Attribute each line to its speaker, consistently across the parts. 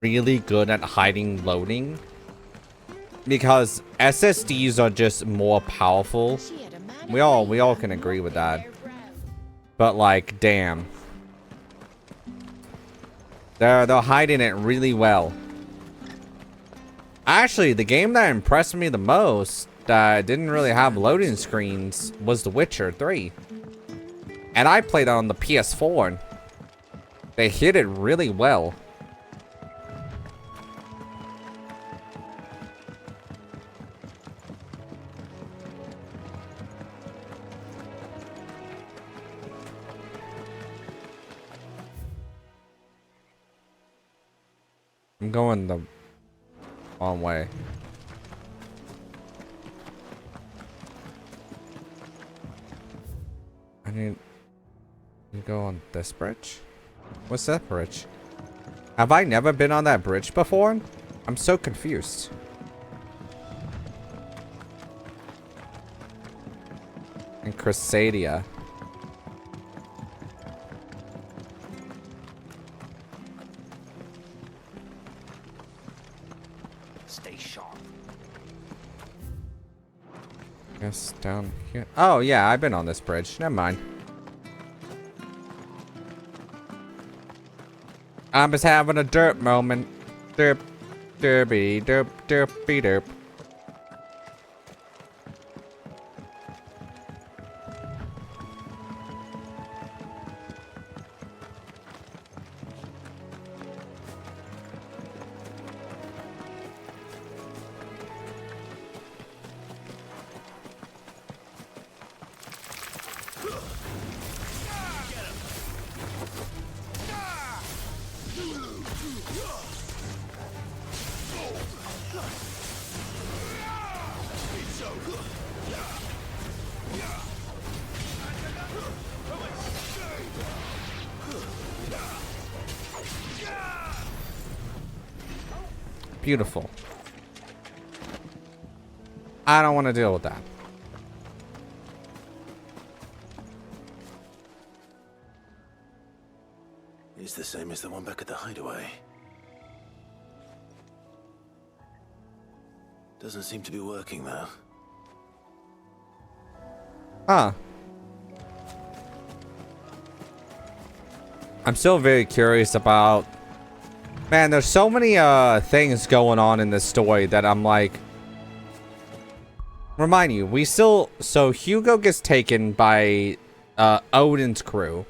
Speaker 1: really good at hiding loading because SSDs are just more powerful. We all can agree with that. But like, damn. They're hiding it really well. Actually, the game that impressed me the most that didn't really have loading screens was The Witcher 3. And I played it on the PS4 and they hit it really well. I'm going the wrong way. I need to go on this bridge? What's that bridge? Have I never been on that bridge before? I'm so confused. In Crusadia.
Speaker 2: Stay sharp.
Speaker 1: Guess down here. Oh yeah, I've been on this bridge. Never mind. I'm just having a derp moment. Derp, derpy, derp, derpy, derp. Beautiful. I don't want to deal with that.
Speaker 3: It's the same as the one back at the hideaway. Doesn't seem to be working though.
Speaker 1: Huh. I'm still very curious about... Man, there's so many things going on in this story that I'm like... Remind you, we still... So Hugo gets taken by Odin's crew.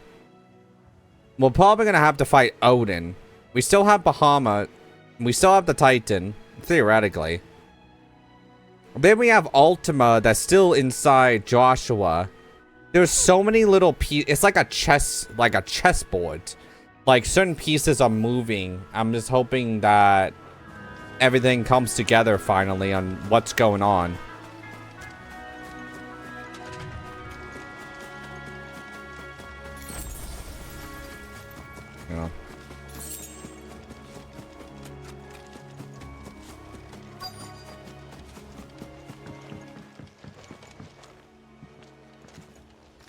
Speaker 1: We're probably going to have to fight Odin. We still have Bahamut. We still have the Titan, theoretically. Then we have Ultima that's still inside Joshua. There's so many little pieces. It's like a chessboard. Like, certain pieces are moving. I'm just hoping that everything comes together finally on what's going on. Yeah.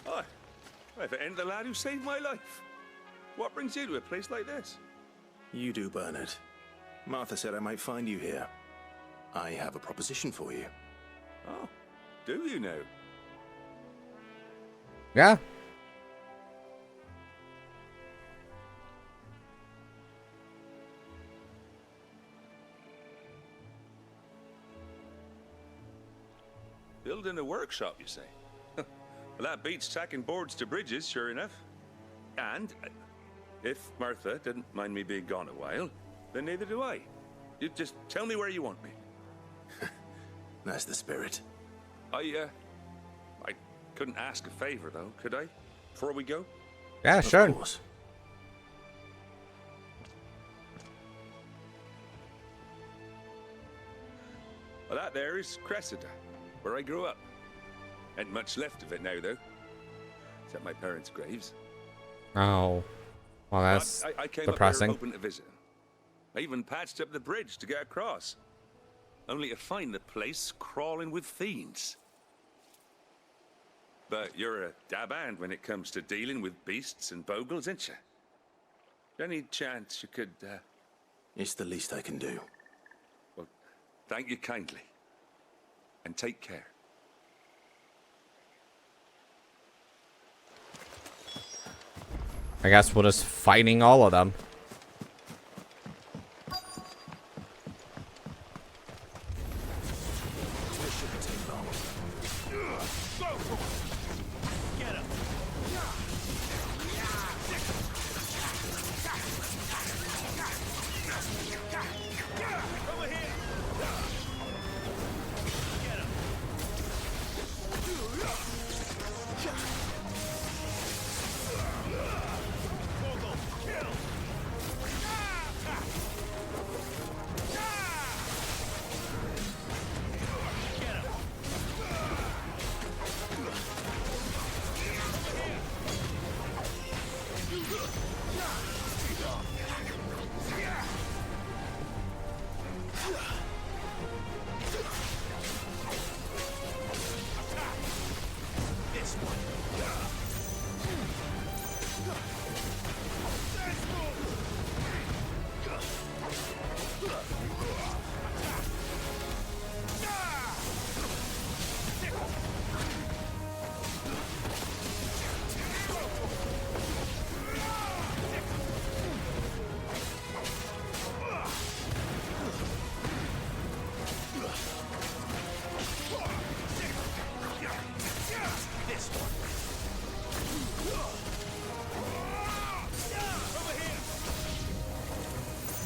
Speaker 4: Hi. I've end the lad who saved my life. What brings you to a place like this?
Speaker 3: You do, Bernard. Martha said I might find you here. I have a proposition for you.
Speaker 4: Oh, do you know?
Speaker 1: Yeah.
Speaker 4: Building a workshop, you say? Well, that beats tacking boards to bridges, sure enough. And if Martha didn't mind me being gone a while, then neither do I. You just tell me where you want me.
Speaker 3: That's the spirit.
Speaker 4: I couldn't ask a favor, though, could I? Before we go?
Speaker 1: Yeah, sure.
Speaker 3: Of course.
Speaker 4: Well, that there is Cressida, where I grew up. Ain't much left of it now, though. Except my parents' graves.
Speaker 1: Oh. Well, that's
Speaker 4: I came
Speaker 1: depressing.
Speaker 4: up here hoping to visit. I even patched up the bridge to get across. Only to find the place crawling with fiends. But you're a dab hand when it comes to dealing with beasts and bogles, ain't you? Any chance you could,
Speaker 3: It's the least I can do.
Speaker 4: Well, thank you kindly. And take care.
Speaker 1: I guess we're just fighting all of them.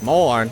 Speaker 1: More.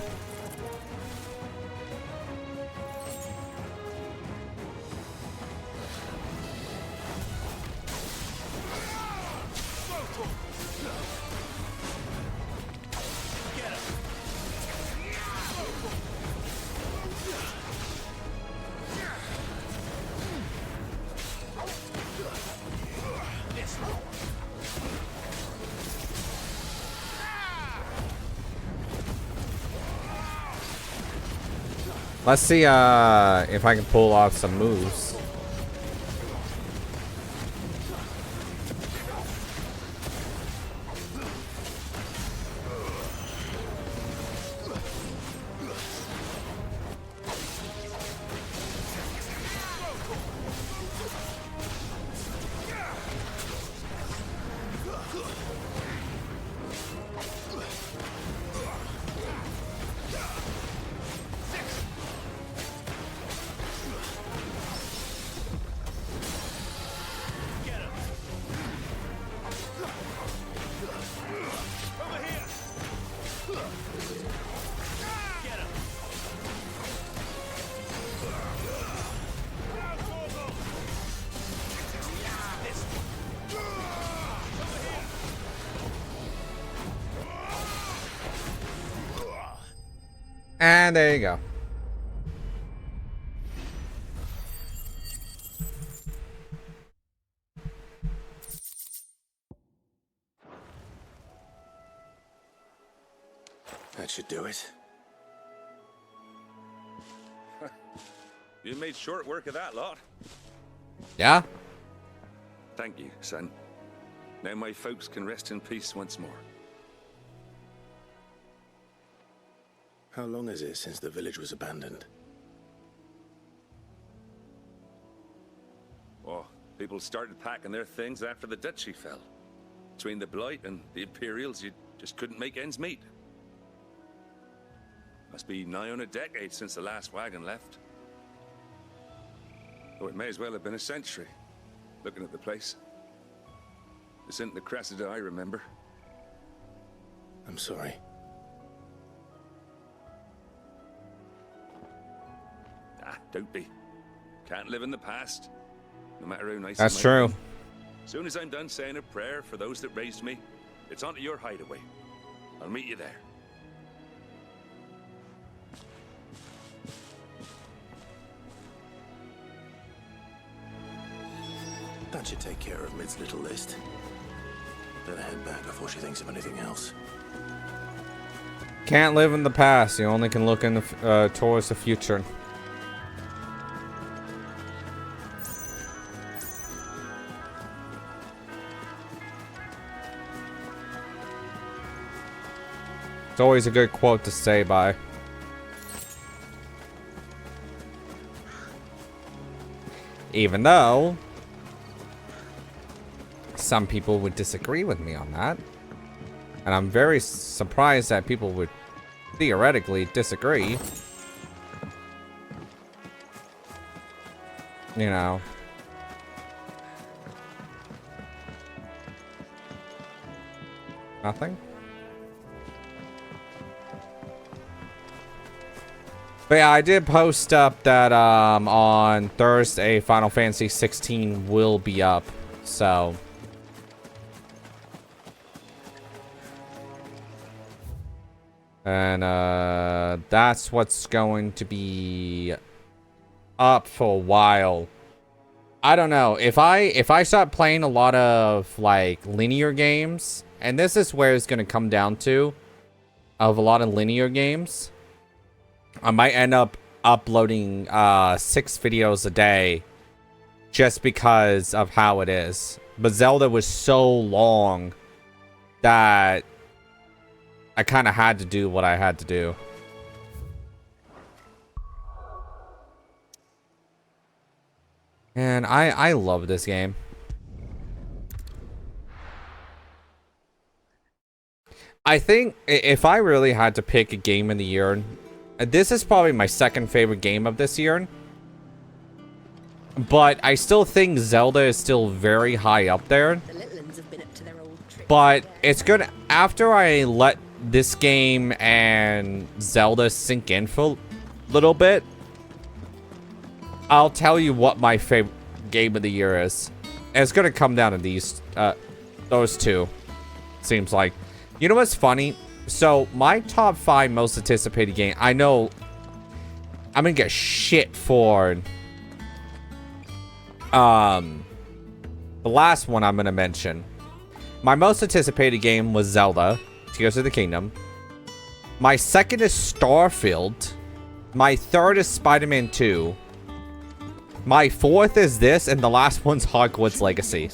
Speaker 1: Let's see if I can pull off some moves. And there you go.
Speaker 3: That should do it.
Speaker 4: You made short work of that lot.
Speaker 1: Yeah?
Speaker 4: Thank you, son. Now my folks can rest in peace once more.
Speaker 3: How long is it since the village was abandoned?
Speaker 4: Oh, people started packing their things after the duchy fell. Between the Blight and the Imperials, you just couldn't make ends meet. Must be nigh on a decade since the last wagon left. Oh, it may as well have been a century, looking at the place. This isn't the Cressida I remember.
Speaker 3: I'm sorry.
Speaker 4: Ah, don't be. Can't live in the past, no matter how nice
Speaker 1: That's
Speaker 4: it might
Speaker 1: true.
Speaker 4: be. Soon as I'm done saying a prayer for those that raised me, it's on to your hideaway. I'll meet you there.
Speaker 3: That should take care of Mid's little list. Better head back before she thinks of anything else.
Speaker 1: Can't live in the past. You only can look in the towards the future. always a good quote to say by. Even though some people would disagree with me on that. And I'm very surprised that people would theoretically disagree. You know. Nothing? But yeah, I did post up that on Thursday, Final Fantasy 16 will be up. So. And that's what's going to be up for a while. I don't know. If I start playing a lot of like linear games, and this is where it's gonna come down to, of a lot of linear games, I might end up uploading 6 videos a day just because of how it is. But Zelda was so long that I kind of had to do what I had to do. And I love this game. I think if I really had to pick a game of the year, this is probably my second favorite game of this year. But I still think Zelda is still very high up there.
Speaker 2: The little ones have been up to their old tricks.
Speaker 1: But it's good after I let this game and Zelda sink in for a little bit. I'll tell you what my favorite game of the year is. And it's gonna come down to those two. Seems like. You know what's funny? So my top 5 most anticipated game. I know I'm gonna get shit for the last one I'm gonna mention. My most anticipated game was Zelda, Tears of the Kingdom. My second is Starfield. My third is Spider-Man 2. My fourth is this, and the last one's Hogwarts Legacy.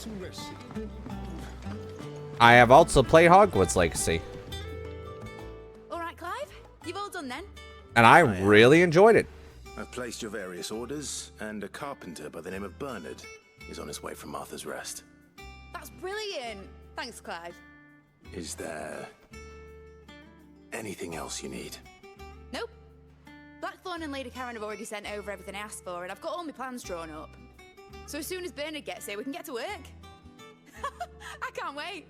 Speaker 1: I have also played Hogwarts Legacy.
Speaker 2: All right, Clive, you've all done then.
Speaker 1: And I really enjoyed it.
Speaker 3: I've placed your various orders, and a carpenter by the name of Bernard is on his way from Martha's Rest.
Speaker 2: That's brilliant. Thanks, Clive.
Speaker 3: Is there anything else you need?
Speaker 2: Nope. Blackthorn and Lady Karen have already sent over everything I asked for, and I've got all my plans drawn up. So as soon as Bernard gets here, we can get to work. I can't wait.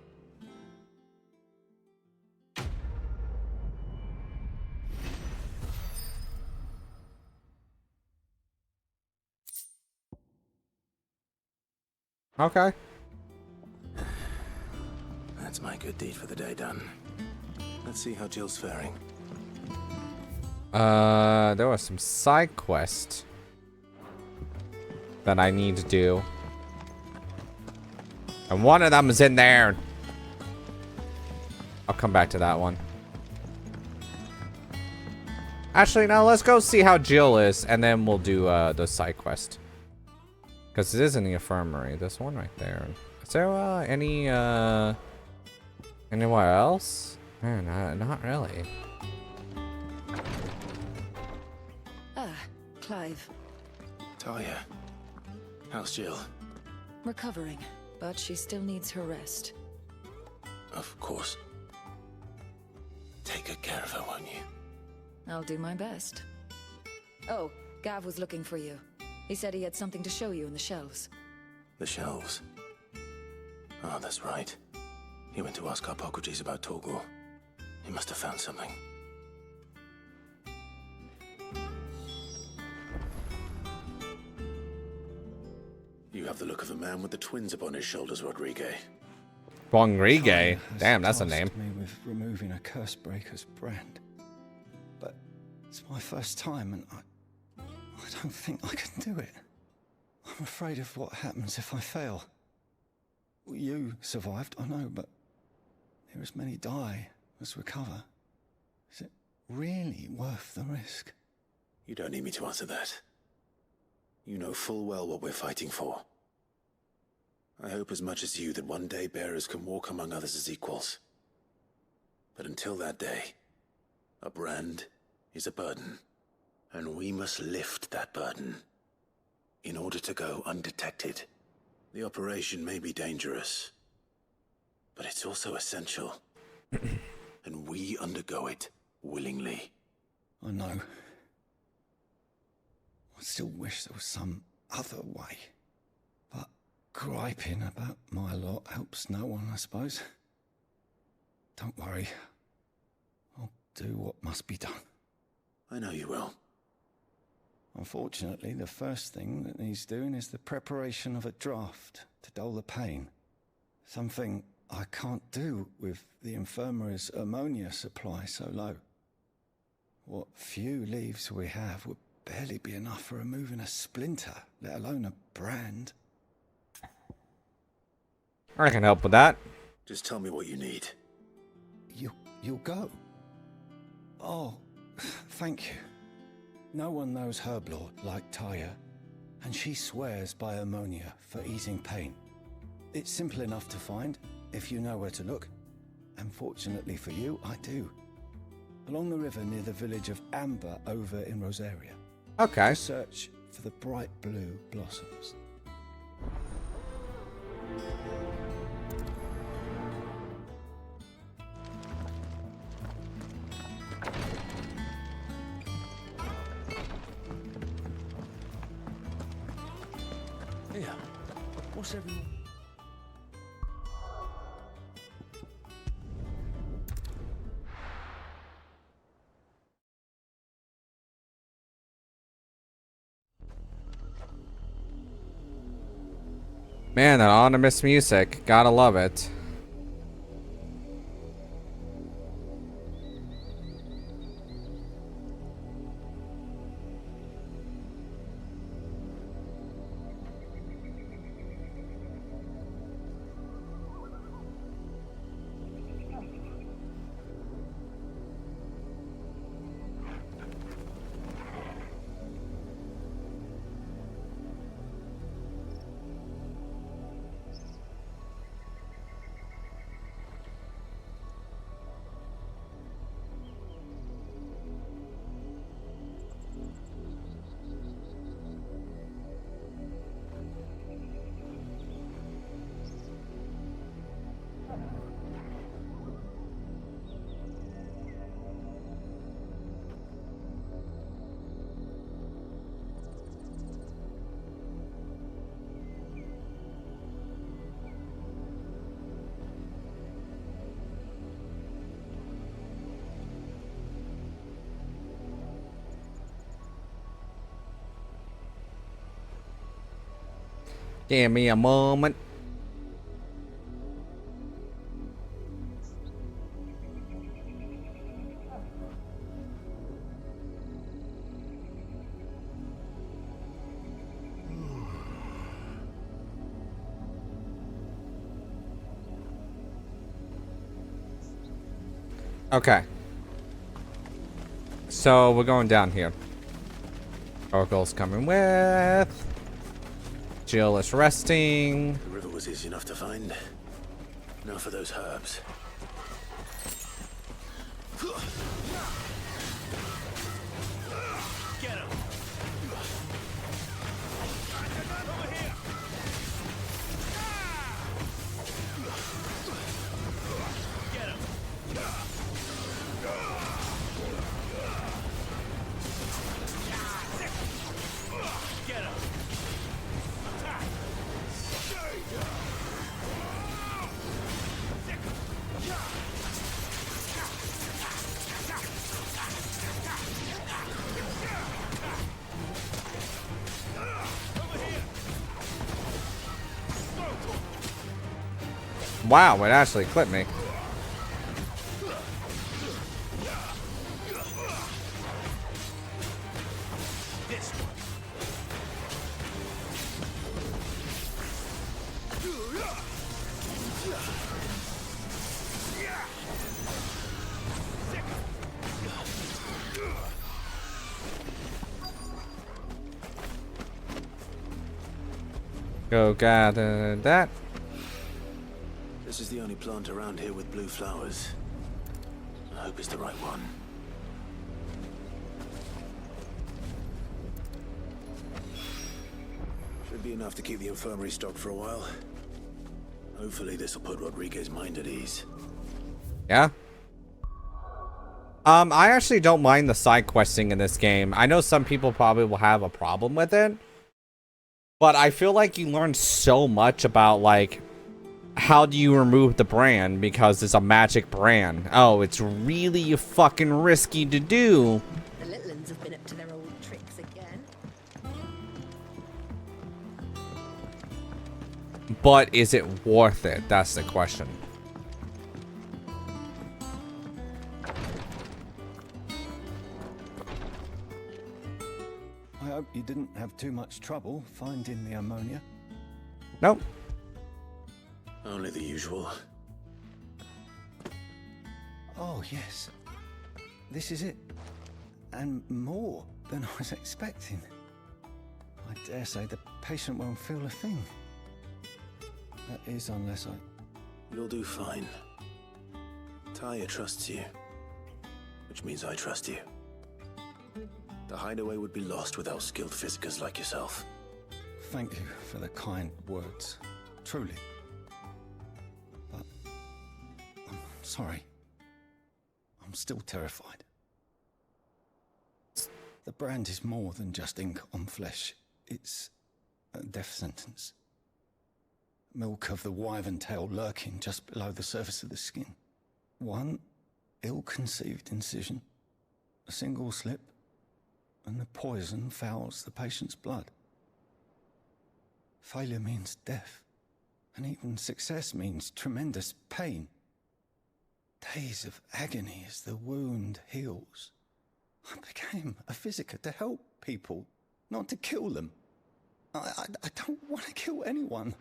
Speaker 1: Okay.
Speaker 3: That's my good deed for the day done. Let's see how Jill's faring.
Speaker 1: There was some side quest that I need to do. And one of them is in there. I'll come back to that one. Actually, no, let's go see how Jill is, and then we'll do the side quest. Because it is in the infirmary. This one right there. Is there anywhere else? Not really.
Speaker 5: Ah, Clive.
Speaker 3: Talia, how's Jill?
Speaker 5: Recovering, but she still needs her rest.
Speaker 3: Of course. Take good care of her, won't you?
Speaker 5: I'll do my best. Oh, Gav was looking for you. He said he had something to show you in the shelves.
Speaker 3: The shelves. Oh, that's right. He went to ask Harpocrates about Torgor. He must have found something. You have the look of a man with the twins upon his shoulders, Rodrigue.
Speaker 1: Rodrigue? Damn, that's a name.
Speaker 6: Me with removing a curse breaker's brand. But it's my first time, and I don't think I can do it. I'm afraid of what happens if I fail. You survived, I know, but there as many die as recover. Is it really worth the risk?
Speaker 3: You don't need me to answer that. You know full well what we're fighting for. I hope as much as you that one day bearers can walk among others as equals. But until that day, A brand is a burden, and we must lift that burden in order to go undetected. The operation may be dangerous, but it's also essential, and we undergo it willingly.
Speaker 6: I know. I still wish there was some other way. But griping about my lot helps no one, I suppose. Don't worry. I'll do what must be done.
Speaker 3: I know you will.
Speaker 6: Unfortunately, the first thing that needs doing is the preparation of a draft to dull the pain. Something I can't do with the infirmary's ammonia supply so low. What few leaves we have would barely be enough for removing a splinter, let alone a brand.
Speaker 1: I can help with that.
Speaker 3: Just tell me what you need.
Speaker 6: You'll go? Oh, thank you. No one knows Herblord like Taya, and she swears by ammonia for easing pain. It's simple enough to find, if you know where to look. And fortunately for you, I do. Along the river near the village of Amber over in Rosaria.
Speaker 1: Okay.
Speaker 6: Search for the bright blue blossoms.
Speaker 3: Yeah. What's everyone?
Speaker 1: Man, that anonymous music. Gotta love it. Give me a moment. Okay. So we're going down here. Oracle's coming with. Jill is resting.
Speaker 3: The river was easy enough to find. Now for those herbs. Get him! Over here! Get him! Get him!
Speaker 1: Wow, it actually clipped me. Go gather that.
Speaker 3: This is the only plant around here with blue flowers. I hope it's the right one. enough to keep the infirmary stocked for a while. Hopefully this will put Rodriguez's mind at ease.
Speaker 1: Yeah. I actually don't mind the side questing in this game. I know some people probably will have a problem with it, but I feel like you learn so much about, like, how do you remove the brand because it's a magic brand. Oh, it's really fucking risky to do.
Speaker 7: The little ones have been up to their old tricks again.
Speaker 1: But is it worth it? That's the question.
Speaker 6: I hope you didn't have too much trouble finding the ammonia.
Speaker 1: Nope.
Speaker 3: Only the usual.
Speaker 6: Oh, yes. This is it. And more than I was expecting. I dare say the patient won't feel a thing. That is, unless I...
Speaker 3: You'll do fine. Talia trusts you, which means I trust you. The hideaway would be lost without skilled physicers like yourself.
Speaker 6: Thank you for the kind words. Truly. But I'm sorry. I'm still terrified. The brand is more than just ink on flesh. It's a death sentence. Milk of the wyvern tail lurking just below the surface of the skin. One ill-conceived incision, a single slip, and the poison fouls the patient's blood. Failure means death, and even success means tremendous pain. Days of agony as the wound heals. I became a physiker to help people, not to kill them. I don't want to kill anyone.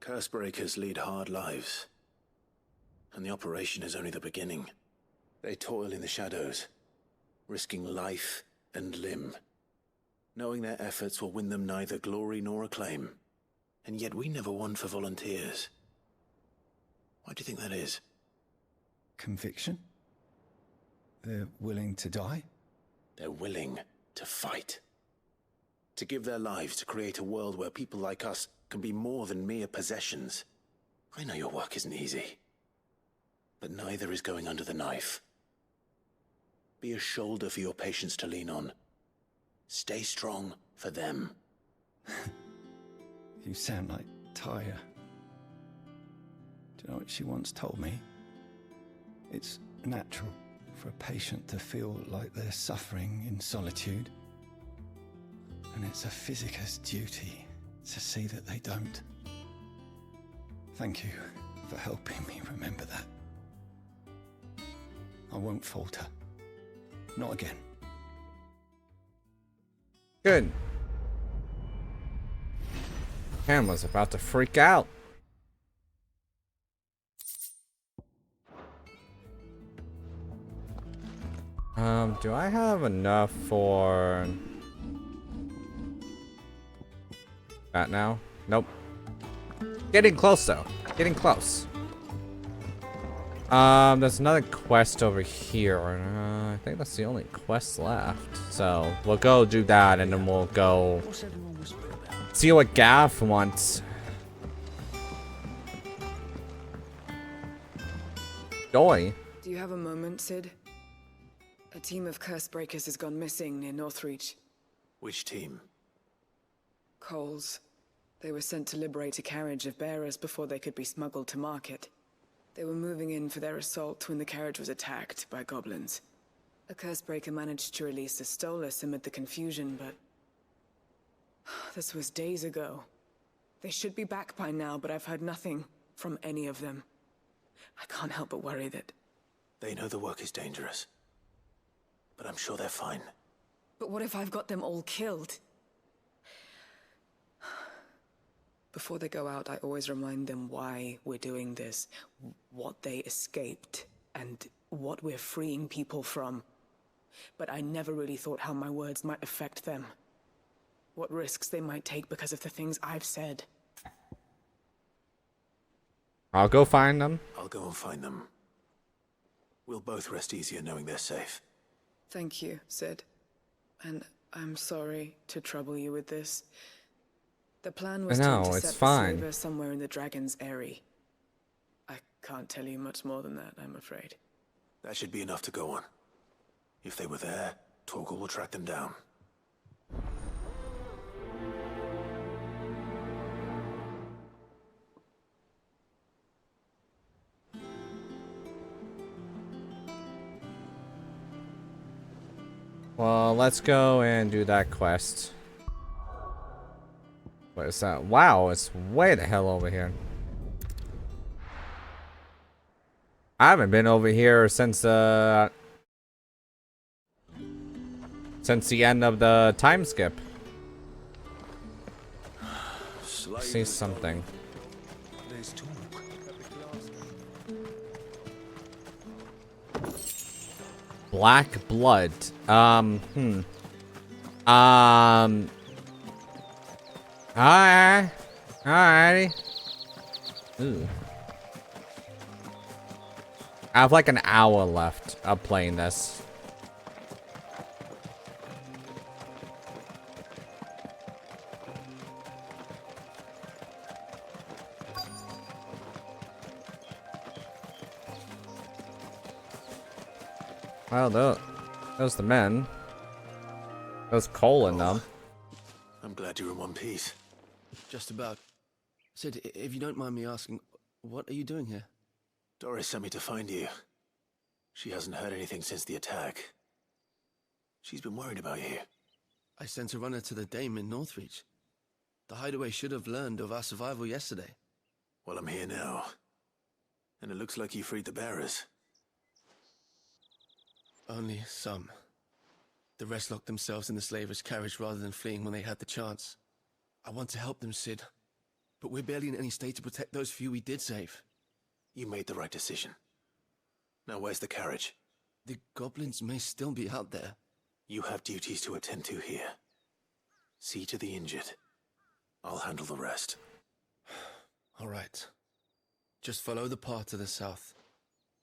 Speaker 3: Cursebreakers lead hard lives, and the operation is only the beginning. They toil in the shadows, risking life and limb, knowing their efforts will win them neither glory nor acclaim. And yet we never won for volunteers. Why do you think that is?
Speaker 6: Conviction? They're willing to die?
Speaker 3: They're willing to fight. To give their lives to create a world where people like us can be more than mere possessions. I know your work isn't easy, but neither is going under the knife. Be a shoulder for your patients to lean on. Stay strong for them.
Speaker 6: You sound like Tyre. Do you know what she once told me? It's natural for a patient to feel like they're suffering in solitude. And it's a physiker's duty to see that they don't. Thank you for helping me remember that. I won't falter. Not again.
Speaker 1: Good. Camera's about to freak out. Do I have enough for that now? Nope. Getting close though. Getting close. There's another quest over here. I think that's the only quest left. So we'll go do that, and then we'll go see what Gav wants. Joy.
Speaker 8: Do you have a moment, Sid? A team of Cursebreakers has gone missing near Northreach.
Speaker 3: Which team?
Speaker 8: Coles. They were sent to liberate a carriage of bearers before they could be smuggled to market. They were moving in for their assault when the carriage was attacked by goblins. A Cursebreaker managed to release a Stolas amid the confusion, but... this was days ago. They should be back by now, but I've heard nothing from any of them. I can't help but worry that...
Speaker 3: They know the work is dangerous, but I'm sure they're fine.
Speaker 8: But what if I've got them all killed? Before they go out, I always remind them why we're doing this, what they escaped, and what we're freeing people from. But I never really thought how my words might affect them. What risks they might take because of the things I've said.
Speaker 1: I'll go find them.
Speaker 3: I'll go and find them. We'll both rest easier knowing they're safe.
Speaker 8: Thank you, Sid. And I'm sorry to trouble you with this. The plan was
Speaker 1: No,
Speaker 8: to
Speaker 1: it's
Speaker 8: intercept
Speaker 1: fine.
Speaker 8: the slaver somewhere in the Dragon's Eyrie. I can't tell you much more than that, I'm afraid.
Speaker 3: That should be enough to go on. If they were there, Torgal will track them down.
Speaker 1: Well, let's go and do that quest. What is that? Wow, it's way the hell over here. I haven't been over here since the end of the time skip. See something. Black blood. Alright. Alrighty. Ooh. I have like an hour left of playing this. Well, those the men. Those coal in them.
Speaker 3: I'm glad you're in one piece.
Speaker 9: Just about. Sid, if you don't mind me asking, what are you doing here?
Speaker 3: Doris sent me to find you. She hasn't heard anything since the attack. She's been worried about you.
Speaker 9: I sent a runner to the Dame in Northreach. The hideaway should have learned of our survival yesterday.
Speaker 3: Well, I'm here now. And it looks like you freed the bearers.
Speaker 9: Only some. The rest locked themselves in the slaver's carriage rather than fleeing when they had the chance. I want to help them, Sid. But we're barely in any state to protect those few we did save.
Speaker 3: You made the right decision. Now where's the carriage?
Speaker 9: The goblins may still be out there.
Speaker 3: You have duties to attend to here. See to the injured. I'll handle the rest.
Speaker 9: All right. Just follow the path to the south.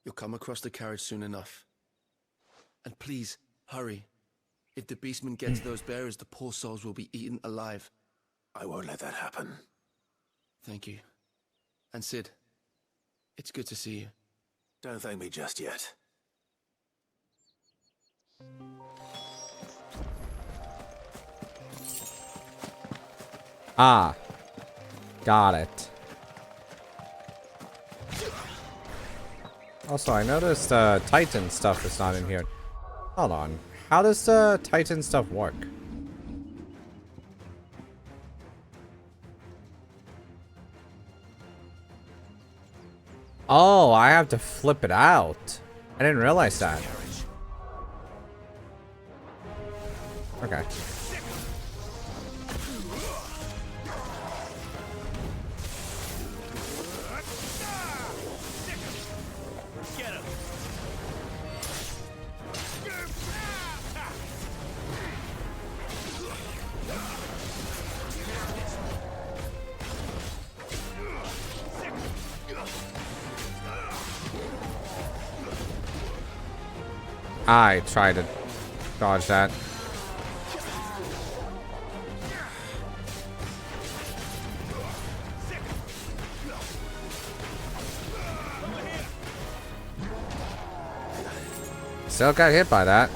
Speaker 9: You'll come across the carriage soon enough. And please, hurry. If the beastmen get to those bearers, the poor souls will be eaten alive.
Speaker 3: I won't let that happen.
Speaker 9: Thank you. And Sid, it's good to see you.
Speaker 3: Don't thank me just yet.
Speaker 1: Ah. Got it. Also, I noticed Titan stuff is not in here. Hold on. How does the Titan stuff work? Oh, I have to flip it out. I didn't realize that. Okay. I tried to dodge that. Still got hit by that.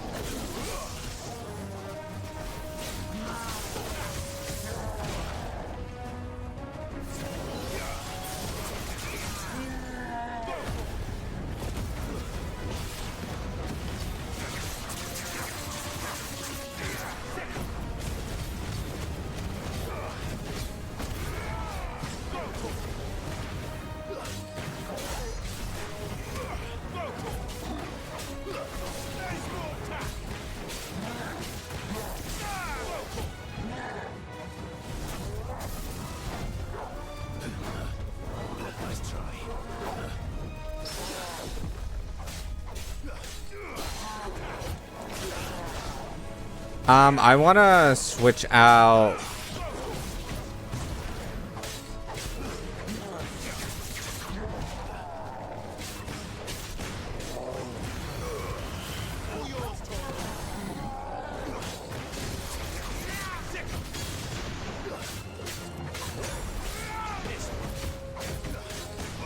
Speaker 1: I want to switch out.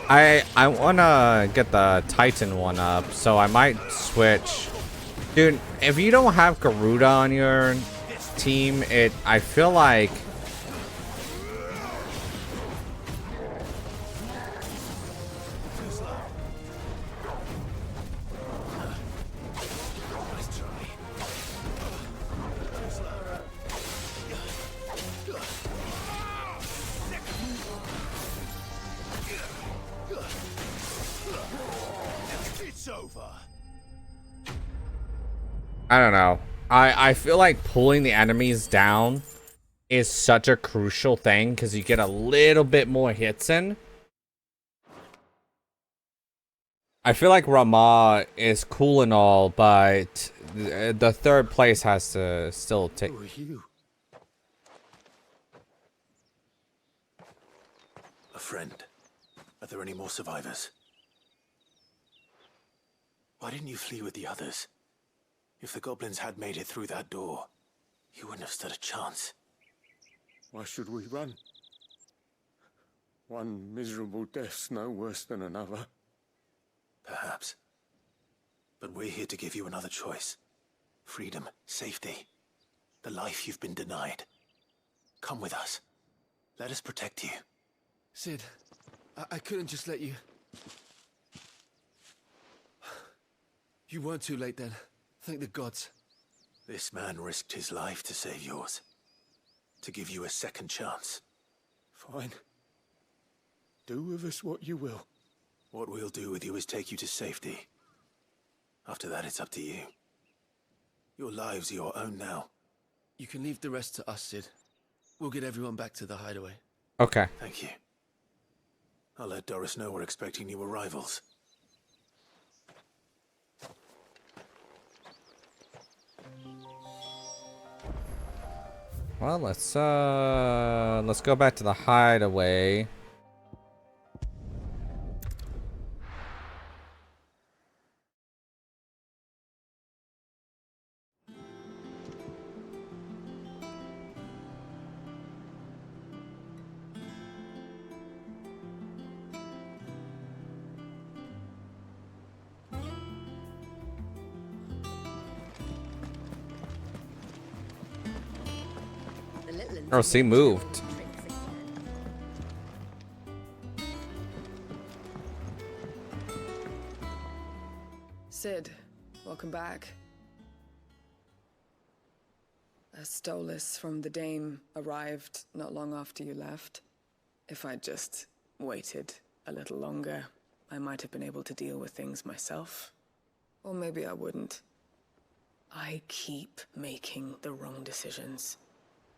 Speaker 1: I wanna get the Titan one up, so I might switch. Dude, if you don't have Garuda on your team, I feel like I don't know. I feel like pulling the enemies down is such a crucial thing because you get a little bit more hits in. I feel like Ramah is cool and all, but the third place has to still take.
Speaker 3: Who are you? A friend. Are there any more survivors? Why didn't you flee with the others? If the goblins had made it through that door, you wouldn't have stood a chance.
Speaker 10: Why should we run? One miserable death's no worse than another.
Speaker 3: Perhaps. But we're here to give you another choice. Freedom, safety, the life you've been denied. Come with us. Let us protect you.
Speaker 9: Sid, I couldn't just let you... You weren't too late then. Thank the gods.
Speaker 3: This man risked his life to save yours. To give you a second chance.
Speaker 10: Fine. Do with us what you will.
Speaker 3: What we'll do with you is take you to safety. After that, it's up to you. Your lives are your own now.
Speaker 9: You can leave the rest to us, Sid. We'll get everyone back to the hideaway.
Speaker 1: Okay.
Speaker 3: Thank you. I'll let Doris know we're expecting new arrivals.
Speaker 1: Well, let's go back to the hideaway. Oh, she moved.
Speaker 8: Sid, welcome back. A Stolas from the Dame arrived not long after you left. If I'd just waited a little longer, I might have been able to deal with things myself. Or maybe I wouldn't. I keep making the wrong decisions.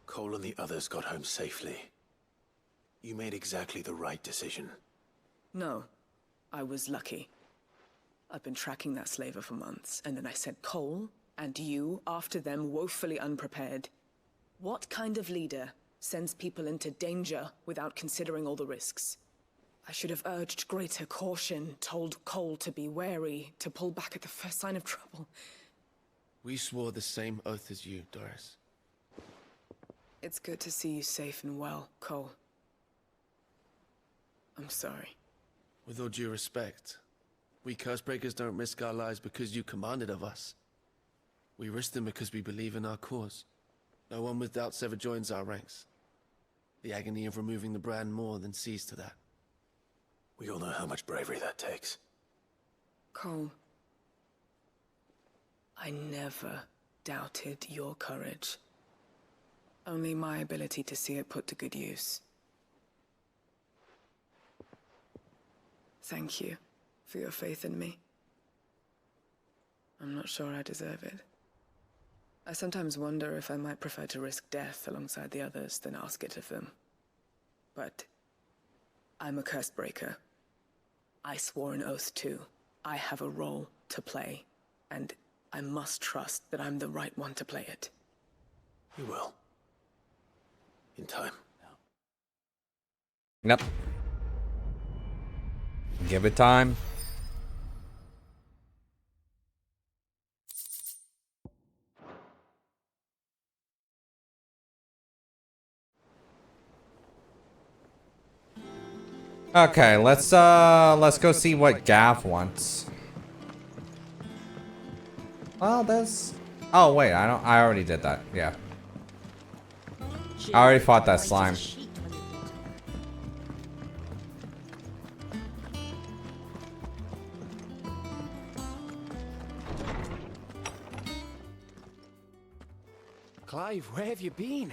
Speaker 3: Cole and the others got home safely. You made exactly the right decision.
Speaker 8: No, I was lucky. I've been tracking that slaver for months, and then I sent Cole and you after them, woefully unprepared. What kind of leader sends people into danger without considering all the risks? I should have urged greater caution, told Cole to be wary, to pull back at the first sign of trouble.
Speaker 9: We swore the same oath as you, Doris.
Speaker 8: It's good to see you safe and well, Cole. I'm sorry.
Speaker 9: With all due respect, we Cursebreakers don't risk our lives because you commanded of us. We risk them because we believe in our cause. No one with doubts ever joins our ranks. The agony of removing the brand more than sees to that.
Speaker 3: We all know how much bravery that takes.
Speaker 8: Cole, I never doubted your courage. Only my ability to see it put to good use. Thank you for your faith in me. I'm not sure I deserve it. I sometimes wonder if I might prefer to risk death alongside the others than ask it of them. But I'm a Cursebreaker. I swore an oath too. I have a role to play, and I must trust that I'm the right one to play it.
Speaker 3: You will. In time.
Speaker 1: Yep. Give it time. Okay, let's go see what Gav wants. Well, there's... Oh, wait, I already did that, yeah. I already fought that slime.
Speaker 11: Clive, where have you been?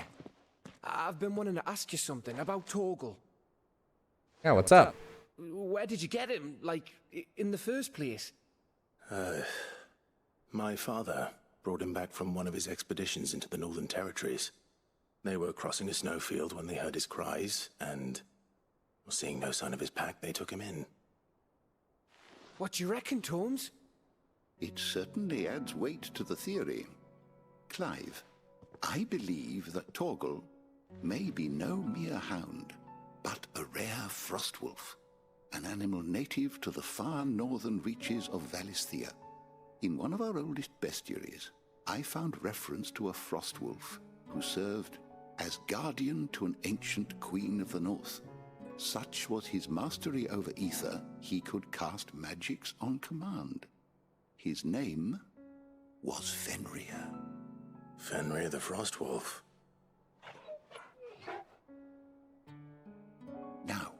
Speaker 11: I've been wanting to ask you something about Torgal.
Speaker 1: Yeah, what's up?
Speaker 11: Where did you get him, like, in the first place?
Speaker 3: My father brought him back from one of his expeditions into the Northern Territories. They were crossing a snowfield when they heard his cries, and seeing no sign of his pack, they took him in.
Speaker 11: What do you reckon, Torms?
Speaker 12: It certainly adds weight to the theory. Clive, I believe that Torgal may be no mere hound, but a rare frostwolf, an animal native to the far northern reaches of Valisthea. In one of our oldest bestiaries, I found reference to a frostwolf who served as guardian to an ancient queen of the north. Such was his mastery over ether, he could cast magics on command. His name was Fenrir.
Speaker 3: Fenrir the Frostwolf.
Speaker 12: Now,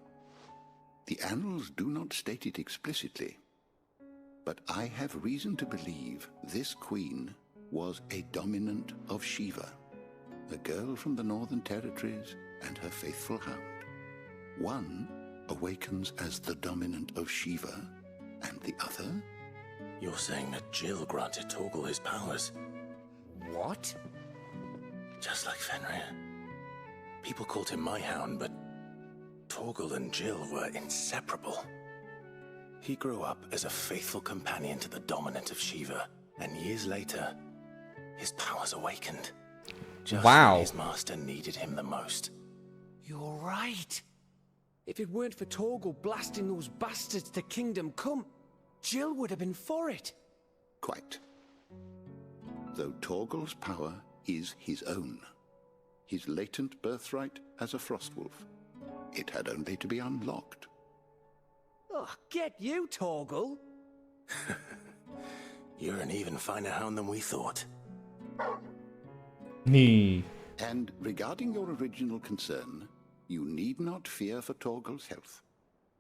Speaker 12: the annals do not state it explicitly, but I have reason to believe this queen was a dominant of Shiva, a girl from the Northern Territories and her faithful hound. One awakens as the dominant of Shiva, and the other?
Speaker 3: You're saying that Jill granted Torgal his powers?
Speaker 11: What?
Speaker 3: Just like Fenrir. People called him my hound, but Torgal and Jill were inseparable. He grew up as a faithful companion to the dominant of Shiva, and years later, his powers awakened. Just when his master needed him the most.
Speaker 11: You're right. If it weren't for Torgal blasting those bastards to Kingdom Come, Jill would have been for it.
Speaker 12: Quite. Though Torgal's power is his own, his latent birthright as a frostwolf, it had only to be unlocked.
Speaker 11: Oh, get you, Torgal!
Speaker 3: You're an even finer hound than we thought.
Speaker 12: And regarding your original concern, you need not fear for Torgal's health.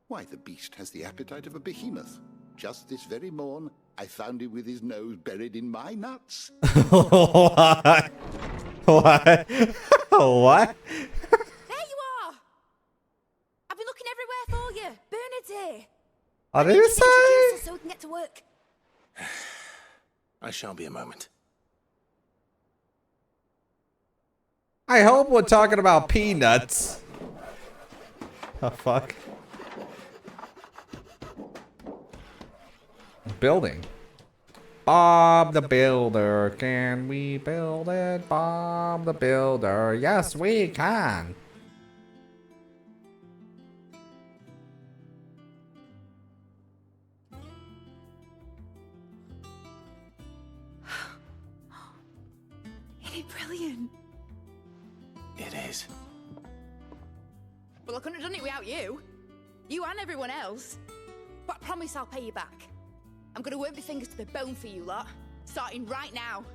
Speaker 12: Why, the beast has the appetite of a behemoth. Just this very morn, I found him with his nose buried in my nuts.
Speaker 1: What? What? What?
Speaker 2: There you are! I've been looking everywhere for you. Bernard's here.
Speaker 1: What did you say?
Speaker 2: So we can get to work.
Speaker 3: I shall be a moment.
Speaker 1: I hope we're talking about peanuts. The fuck? Building. Bob the Builder. Can we build it? Bob the Builder. Yes, we can.
Speaker 2: Isn't it brilliant?
Speaker 3: It is.
Speaker 2: Well, I couldn't have done it without you. You and everyone else. But I promise I'll pay you back. I'm gonna work my fingers to the bone for you lot. Starting right now.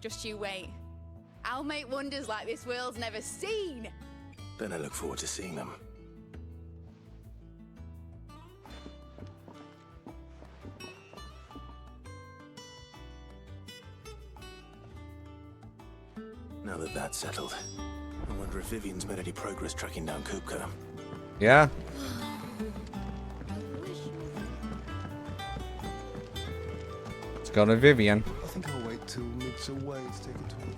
Speaker 2: Just you wait. I'll make wonders like this world's never seen.
Speaker 3: Then I look forward to seeing them. Now that that's settled, I wonder if Vivian's made any progress tracking down Kupka.
Speaker 1: Yeah. Let's go to Vivian.
Speaker 10: I think I'll wait till Mid's away to take it to him.